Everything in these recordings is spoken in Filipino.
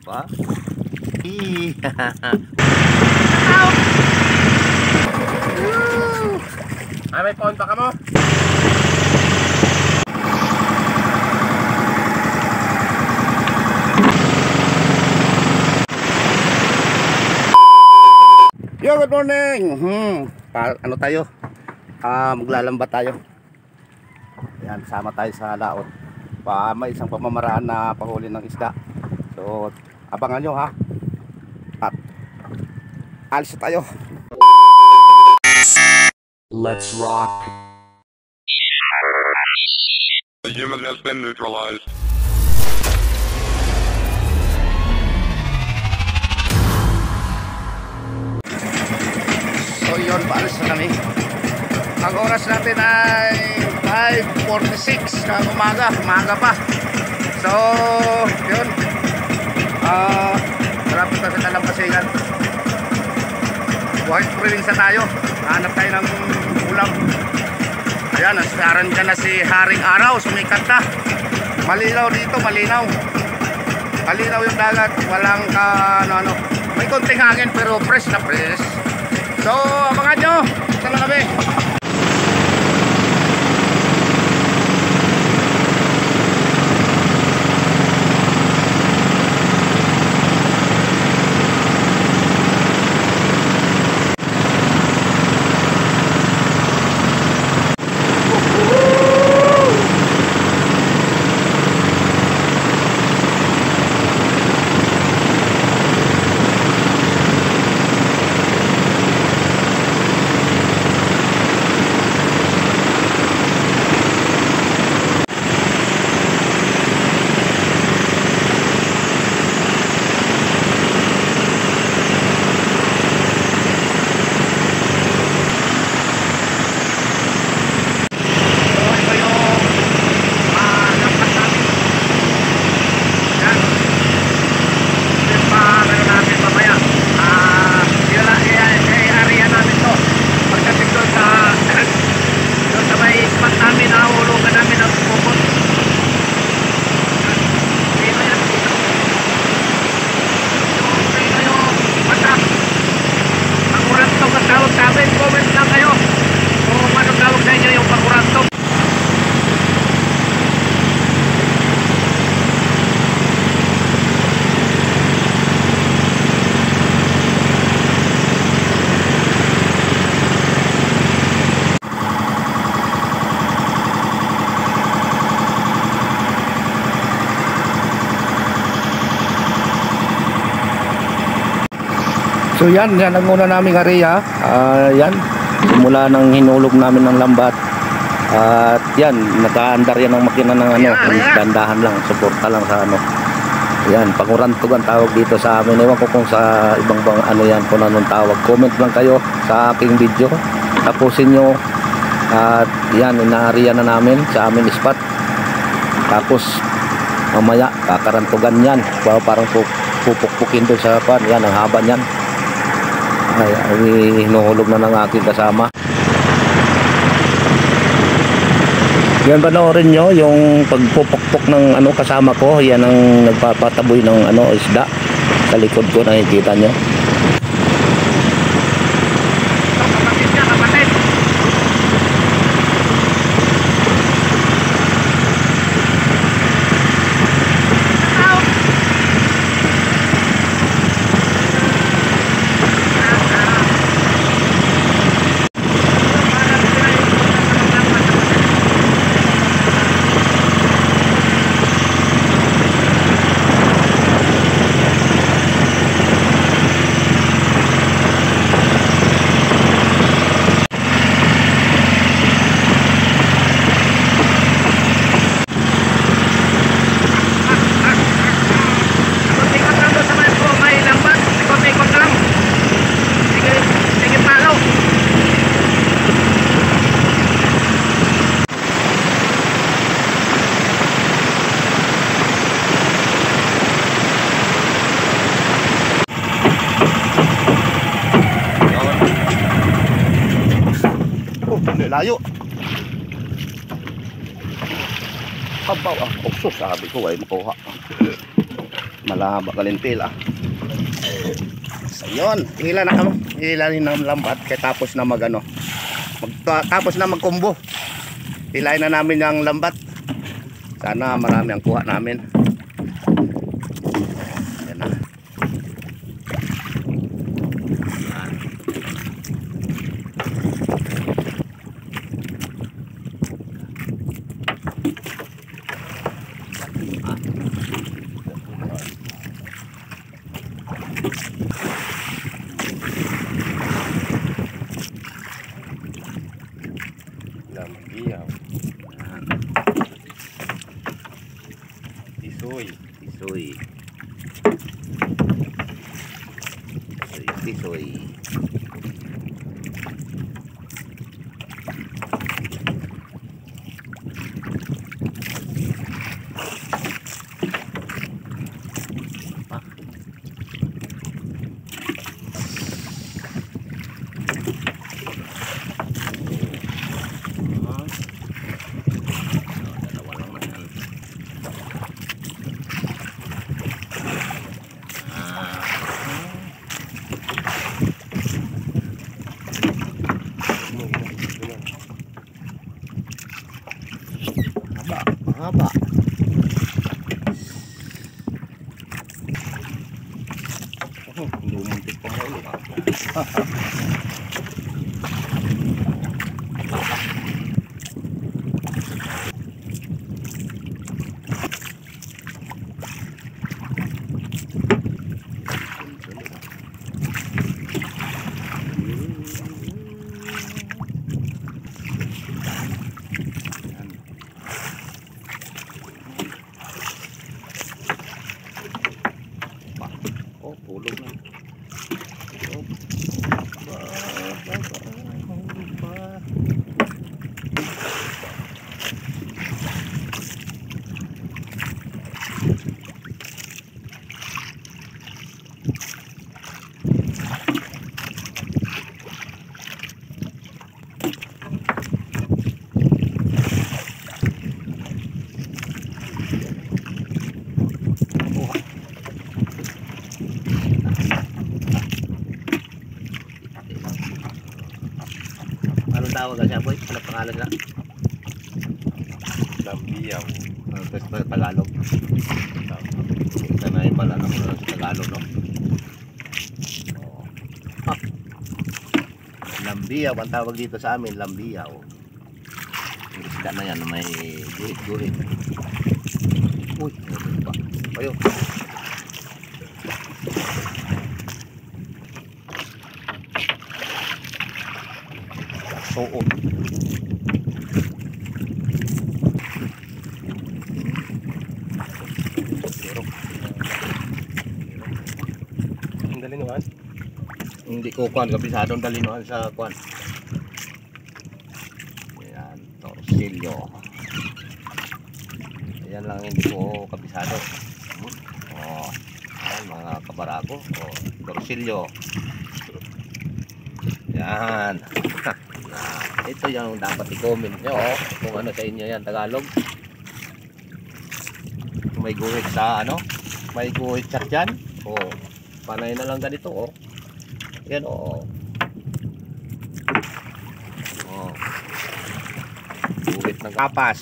pa. Ay, may ponta ka mo? Yo, good morning. Ano tayo? Maglalamba tayo. Yan, sama tayo sa laot. May isang pamamaraan na pahuli ng isda. So, abangan nyo ha. At alis na tayo. Let's rock. The human has been neutralized. So yun, paalis na kami. Ang oras natin ay 5:46 ng umaga. Umaga pa. So, yun. Marapit na sa Talampasingan. Buhay probinsya tayo. Hanap tayo ng ulam. Ayan, nasaran dyan na si Haring Araw. Sumikat na. Malinaw dito, malinaw. Malinaw yung dagat. Walang ano. May konting hangin pero fresh na fresh. So, abangan nyo. Saan na kami? So yan ang una naming area. Yan, simula ng hinulog namin ng lambat. At yan, nakaandar yan ang makina ng ano, dandahan lang, suporta lang sa ano. Yan, pangurantog ang tawag dito sa amin. Ewan ko kung sa ibang ano yan, kung anong tawag. Comment lang kayo sa aking video. Tapusin nyo. At yan, ina-area na namin sa amin spot. Tapos mamaya, kakarantugan yan. Parang pupukpukin doon sa pan. Yan, ang haba yan. Ay, hinuhulog na ng aking kasama. Yan, panoorin nyo yung pagpupukpok ng ano kasama ko. Yan ang nagpapataboy ng ano isda sa likod ko, nakikita nyo. Layo. Kabaw ah. Okso, sabi ko ay makuha. Malahaba kalintil ah. So yun, hila na kamo. Hilahin ng lambat kaya tapos na magano. Tapos na magkumbo. Hilahin na namin yung lambat. Sana marami ang kuha namin. Yan na. Lambiyaw. Tisoy. Tisoy. Tisoy. Haba. Lumuntik pa mo ulit. Oh, pulog na. Oh. Anong tawag ka siya, boy? Anong pangalan na? Lambiyaw. Ano Tagalog? Sanay pala ng Tagalog, no? Oh. Ah. Lambiyaw, ang tawag dito sa amin, lambiyaw. Yung isda na yan, may guhit-guhit. Uy, ano ba? Ayun. Oo. Ang dalinuhan. Hindi ko kuan, kabisadong dalinuhan sa kuan. Ayan, torsilyo. Ayan lang hindi ko kabisado. Oh, ayan mga kabarago. Oh, torsilyo. Yan. Ito yung dapat i-comment nyo kung ano sa inyo yan, Tagalog. Kung may guhit sa ano, may guhit sa dyan. Oh, panay na lang ganito. Oh, yan. Oh, oh, guhit ng kapas.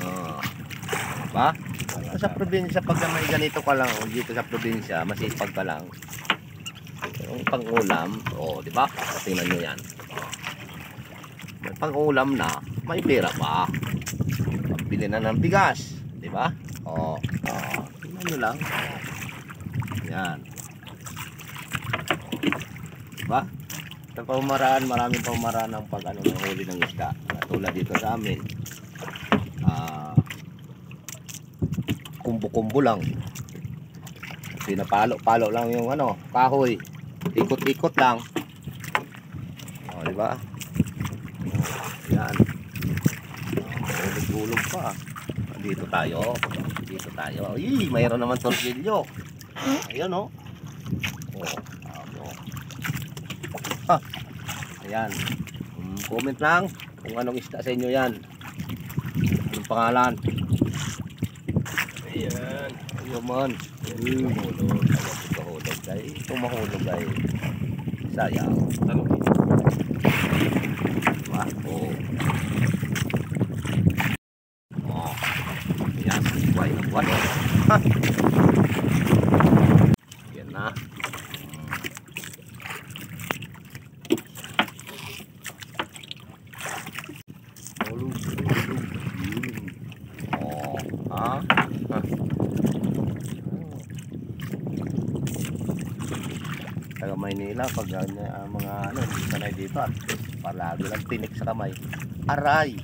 Oh, ba? Sa probinsya pag may ganito ka lang, dito sa probinsya masipag ka lang. Yung pang-ulam, oh, di ba? Tingnan nyo yan. Oh. May pang-ulam na, may pera pa. Pambili na ng bigas, di ba? Oh, oh, tingnan nyo lang. Oh. Yan. Oh. Di ba? Sa pamamaraan, maraming pamamaraan ng pag-ano ng huli ng isda. Tulad dito sa amin. Kumbo-kumbo lang. Pinapalo-palo lang yung ano, kahoy. Ikot-ikot lang. Oh, di ba? Yan. Ulog-ulog pa. Dito tayo. Dito tayo. Ay, mayroon naman torsilyo. Ayun, oh. Oh, ha. Ayan. Comment lang kung anong isda sa inyo yan. Anong pangalan? Ayan. Yaman. Tumahulog. Tumahulog ay. Tumahulog ay. Sayang. Ano? Diba? Oo. Oh. Yan. Buhay na buhay. Ha! Yan na. Hulog. Hulog. Yun. Oh. Ha? Ha? Taga Maynila pag mga ano sanay dito at palagi lang tinik sa kamay. Aray.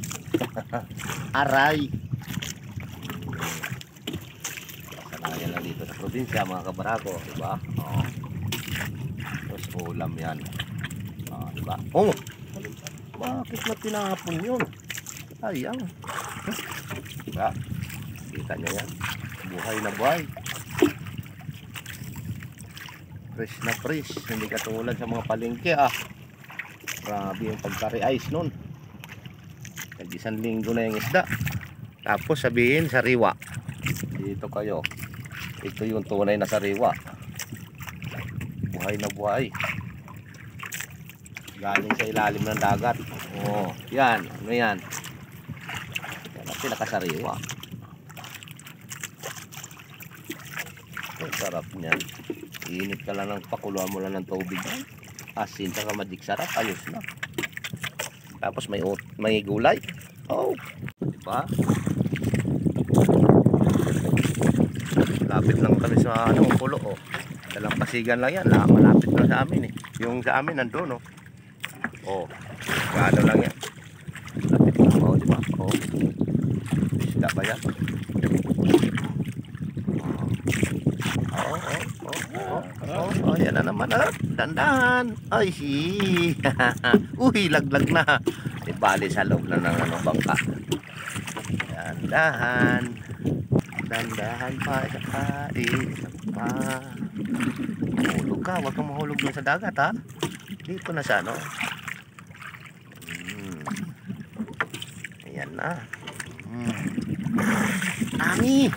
Aray. Sanayan lang dito sa probinsya mga kabarako, di ba? Oh. Tapos ulam yan. Oh, di ba? Oh. Bakit na tinapon yun? Sayang. Diba? Kita nyo yan. Buhay na buhay. Fresh na fresh, hindi katulad sa mga palengke grabe yung pagka-re-ice nun. Isang linggo na yung isda, tapos sabihin sariwa. Dito kayo, ito yung tunay na sariwa. Buhay na buhay, galing sa ilalim ng dagat. Oh, yan, ano yan, yan ang pinakasariwa. Ang sarap niyan. Init ka lang ng pakuluan mo lang ng tubig. Asin ka magic sarap, ayos na. Tapos may gulay. Oh, di ba? Lapit lang kami sa ano, pulo oh. Dalampasigan lang yan, malapit lang sa amin eh. Yung sa amin nandoon oh. Oh, gaano lang yan. Lapit lang oh, di ba? Oh. Isda ba yan? Oh, yan na naman dandahan. Ay, uy, laglag na. Di bali sa loob na ng ano, bangka. Dandahan. Dandahan pa sa kain. Pa. Mahulog ka, huwag kang mahulog dun sa dagat ha. Dito na sa ano. Ayan na. Ami.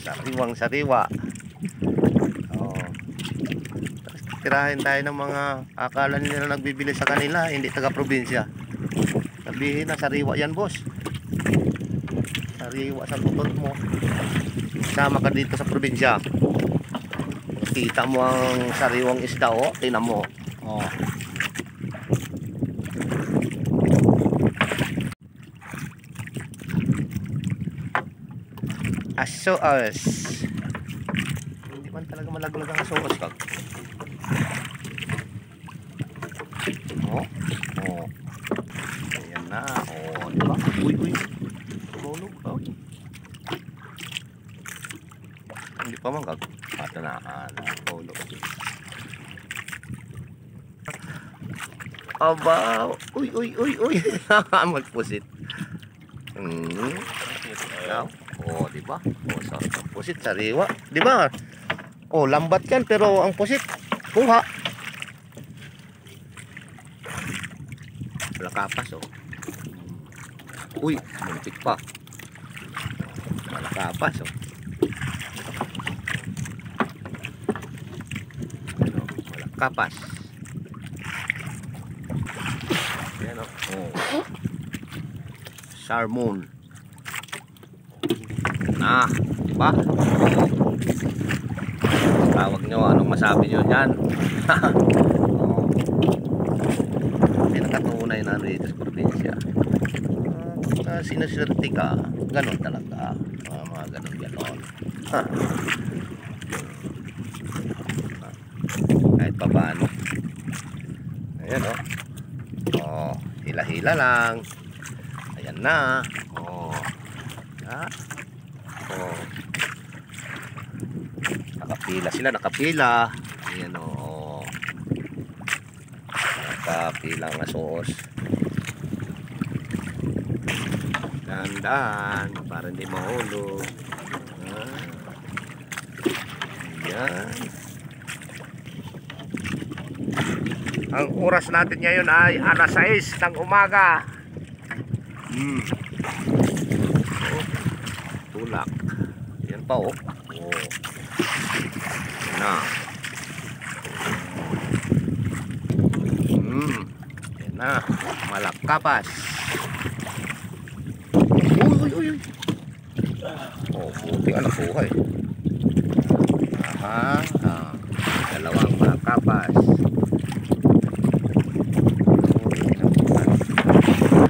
Sariwang sariwa. Oh. Tirahin tayo ng mga akala nila nagbibili sa kanila, hindi taga probinsya. Sabihin na sariwa yan boss. Sariwa sa tutot mo. Sama ka dito sa probinsya. Kita mo ang sariwang isda oh, tingnan mo. Oh. Asoos. Hindi man talaga malaglag ang asoos kag. Oh. Oh. Ayan na. Oh, di ba? Uy, uy. Tulog oh. Hindi pa man kag. Ata na. Tulog. Aba. Uy, uy, uy, uy. Magpusit. Now. Oh, di ba? Oh, sa pusit sariwa, di ba? Oh, lambat yan pero ang pusit kuha. Wala kapas oh. Uy, muntik pa. Wala kapas oh. Ano, wala kapas. Yan oh. Oh. Salmon. Ah, diba? Tawag nyo, anong masabi nyo dyan? Oh. May nakatunay na rito sa probinsya. Sinuswerte ka, ganon talaga. Mga ganon. Kahit pa paano. Ayan o. Oh, hila-hila lang. Ayan na. Oh. Ha? Oh. Nakapila sila, nakapila. Ayan o. Nakapila ang asos. Dahan-dahan para hindi mahulog. Ayan. Ang oras natin ngayon ay alas 6 ng umaga. Tulak. Yan pa oh. Yan na. Yan na. Malakapas. Uy. Oh, buti nga nakuha eh. Aha. Dalawang malakapas.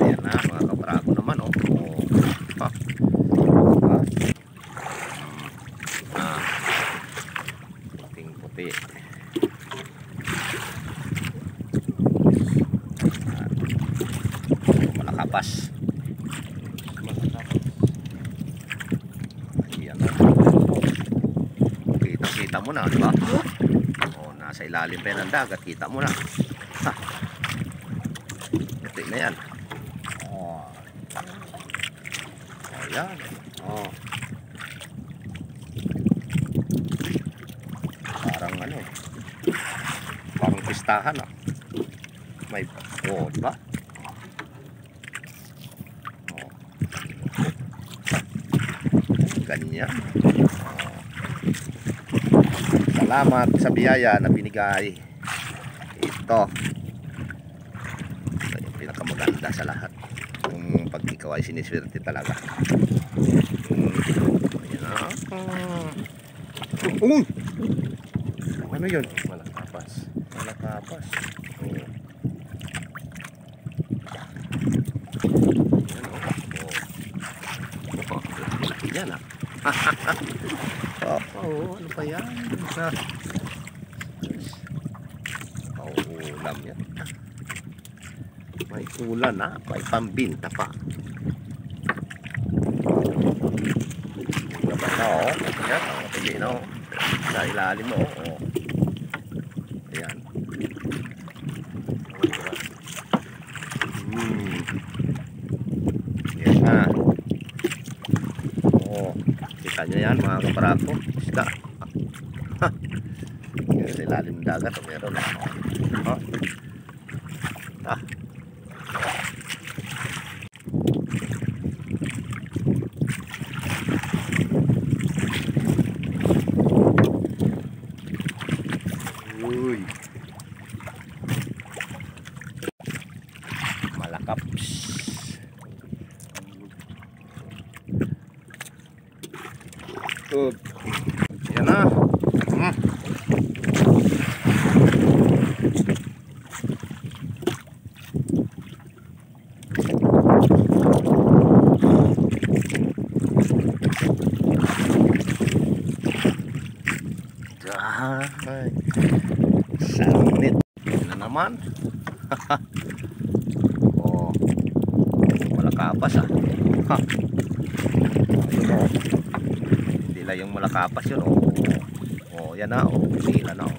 Ayan na, mga kabrago naman oh. Puting-puti. Malakapas. Ayan na. Kita mo na, di ba? Oh, nasa ilalim pa yan ng dagat, kita mo na. Puti na yan. Ayan. Parang ano eh. Parang pistahan ah. May diba? Ganyan. Salamat sa biyaya na binigay. Ito yung pinakamaganda sa lahat. Kung pag ikaw ay siniswerte talaga. Ano yun? Malakapas. Malakapas. Yan ah. Ano pa yan? Ulam yan. May ulan ha. May pambinta pa. Dapat na o. Ayan. Pili na o. Sa ilalim mo o. Ayan. Ayan na. Kita nyo yan mga kaparako. Isda. Yan sa ilalim ng dagat. Meron na. Uy. Malakaps. Good. Yan na. Ay, sanit na naman. Oh, malakapas ah. Hindi lang yung malakapas yun oh. Oh, yan na oh. Sila na oh.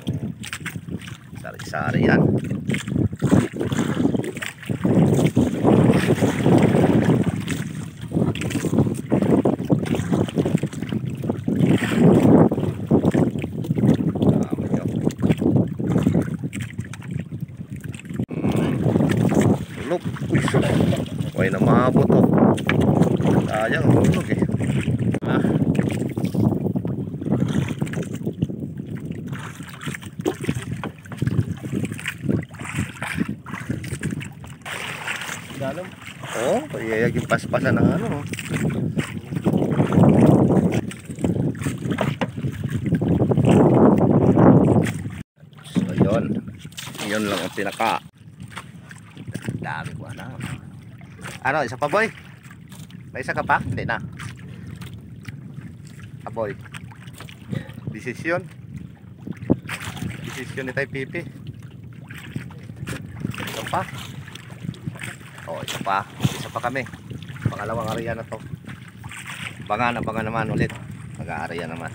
Sari-sari yan. Huwag na maabot oh. Sayang hulog eh. Dalam. Oh, payayagin paspasan ng ano. So yun. Yun lang ang pinaka. Dami ko na. Ano, isa pa boy? May isa ka pa? Hindi na. Boy. Desisyon. Desisyon ni Tay Pipi. Isa pa. Oh, isa pa. Isa pa kami. Pangalawang area na to. Abangan naman ulit. Mag-area naman.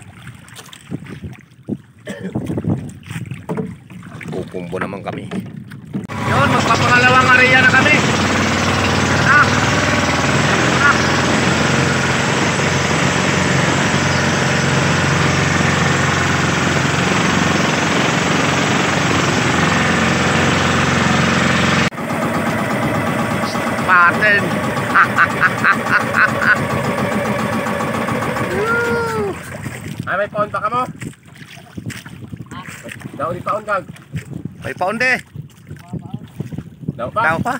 Kukumbo naman kami. Yun, magpapangalawang area na kami. pattern. Ay, may paon pa ka mo? Daw di paon kag. May paunde. Daw pa? Daw pa.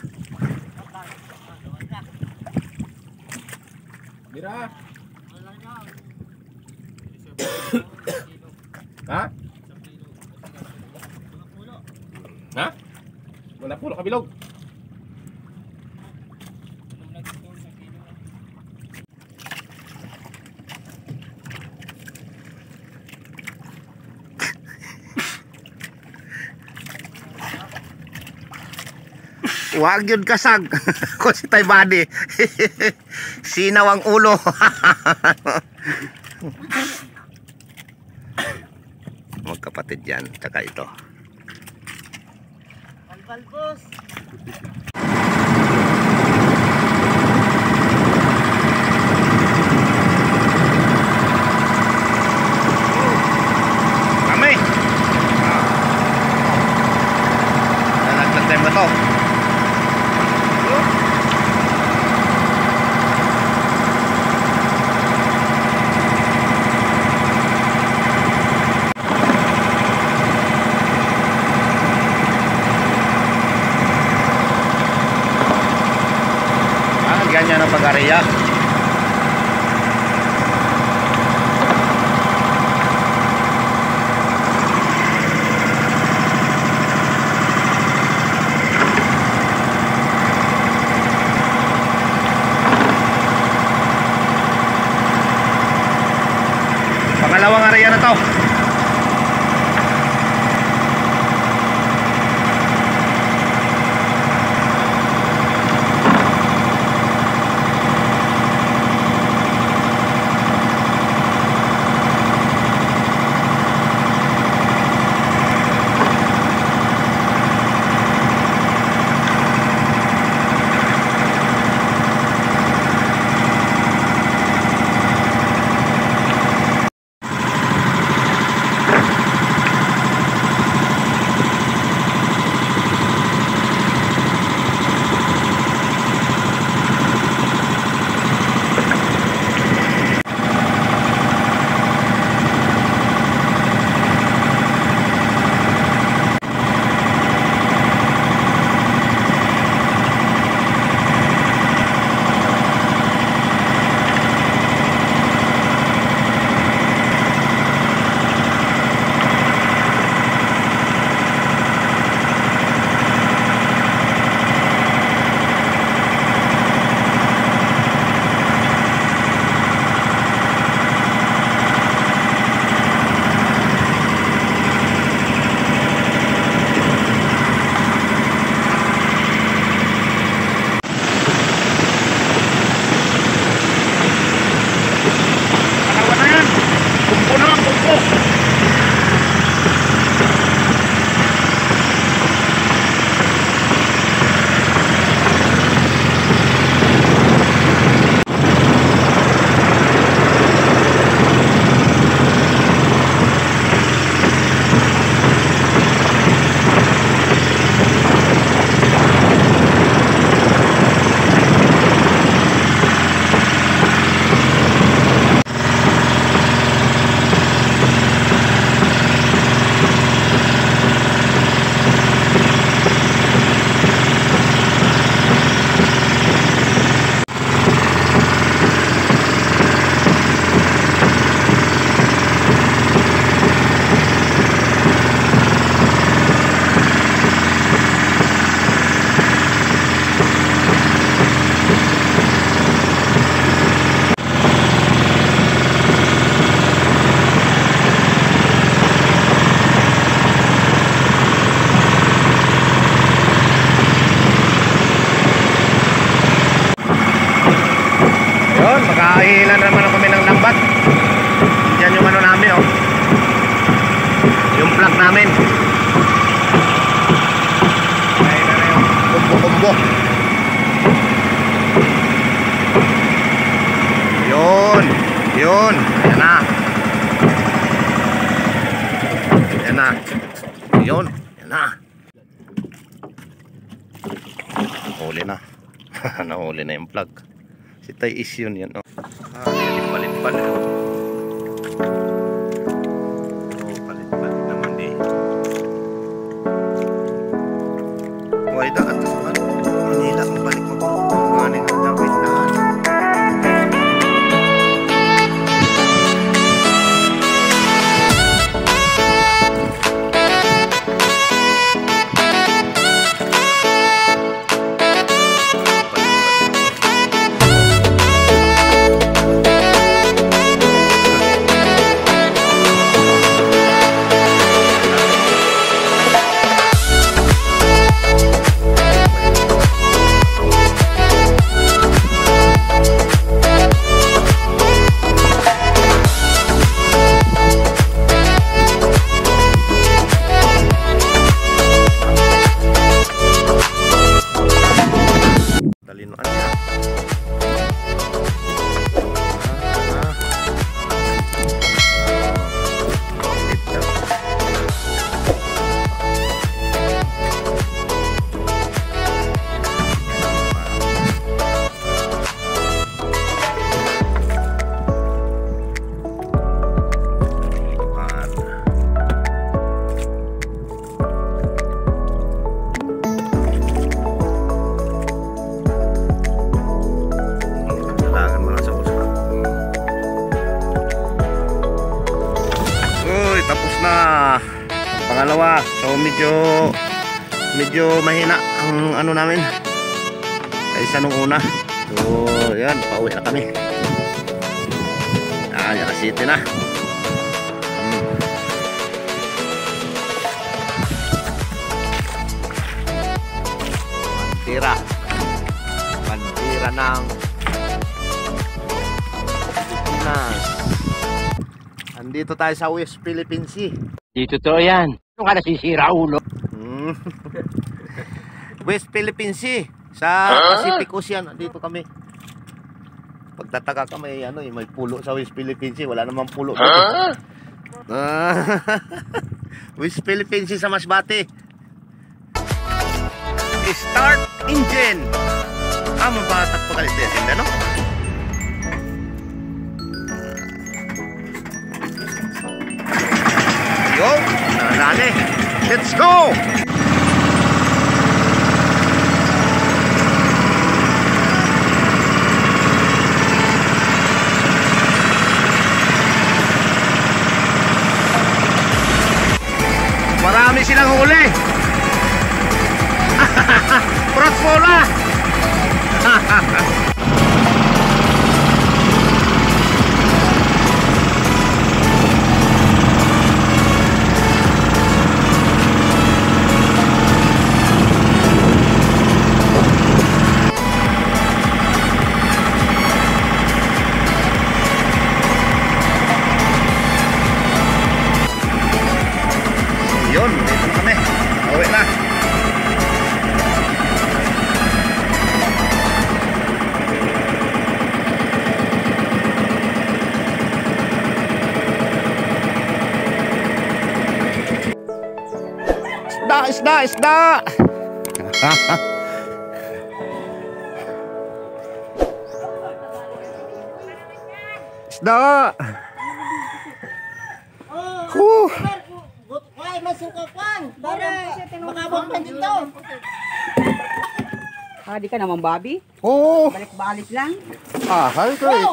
Mira. Ha? Ha? Wala pulo kabilog. Wag yun kasag. Kung si Tay Buddy. Sinaw ang ulo. Magkapatid yan. Tsaka ito. Balbos. Kami. Nalaglag ba to? Ganyan ang pag-area. Pangalawang area na to. Nakahilan naman kami ng lambat. Yan yung ano namin, oh. Yung plug namin. Ayun na yung kumbo-kumbo. Yun. Yun. Ayan na. Ayan na. Yun. Ayan na. Huli na. Nahuli na yung plug. Si Tay is yun yan. Oh. Palit-palit. Oh, palit-palit naman di. Why da? At ano? Manila. Balik mo. Maning ang dawit na. Talinoan niya. Tapos na pangalawa, so medyo mahina ang ano namin kaysa nung una. So yan, pauwi na kami. Yan City na. Bandira ng Pilipinas. Andito tayo sa West Philippine Sea. Dito to yan. Ano ka nasisira, ulo? West Philippine Sea. Sa Pacific Ocean. Andito kami. Pagtataka ka may pulo sa West Philippine Sea. Wala namang pulo dito. West Philippine Sea sa Masbate. Start engine. Mabatak pa kalit din. Ano? Go! Narane! Let's go! Marami silang huli! Protfola! Yun, dito kami. Uwi na. Isda! Isda! Ay, masukapan! Para makabot pa dito! Di ka naman, Bobby? Oo! Balik-balik lang. Hi guys!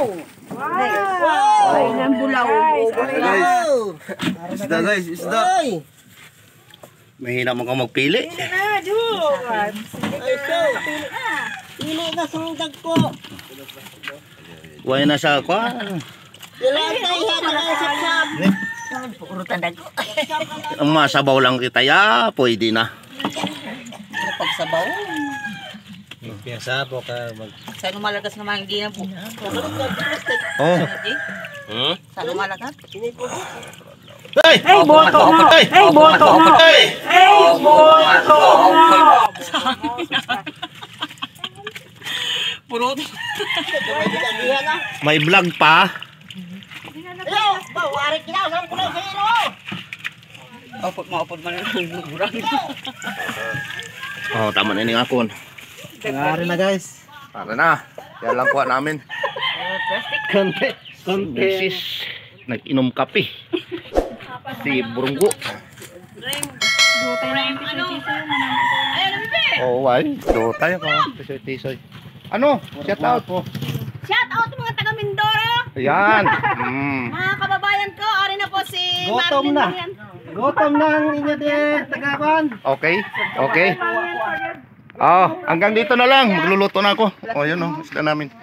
Wow! Ay, nang bulaw. Isda guys, isda! Mahina mo kang magpili. Pili na sundag ko! Huwag na sa kwa. Ilan tayo nakasap-sap! Ang masabaw lang kita ya, pwede na. Pagsabaw. Sabo ka mag... Sa lumalagas naman hindi na po. Oh. Sa lumalagas? Hey! Hey, boto mo! Hey, boto mo! Hey, boto mo! Puro. May vlog pa. Hello! Bawari kita! Saan ko na hero? Maupod man yung burang. Oh, tama na yung akon. Nangyari na guys. Para na. Yan lang kuha namin. Konti. Si Mrs. Nag-inom kape. Si Burunggo. Dutay na yung tisoy-tisoy. Ayun, nabibi! Oh, why? Do tayo ka. Tisoy-tisoy. Ano? Shout out po. Shout out mga taga Mindoro! Ayan. Mga kababayan ko, ari na po si Gutom Marvin na. Marian. Gutom na ang inyo din, tagapan. Okay. Okay. Oh, hanggang dito na lang. Magluluto na ako. Oh, yun oh. Isda namin.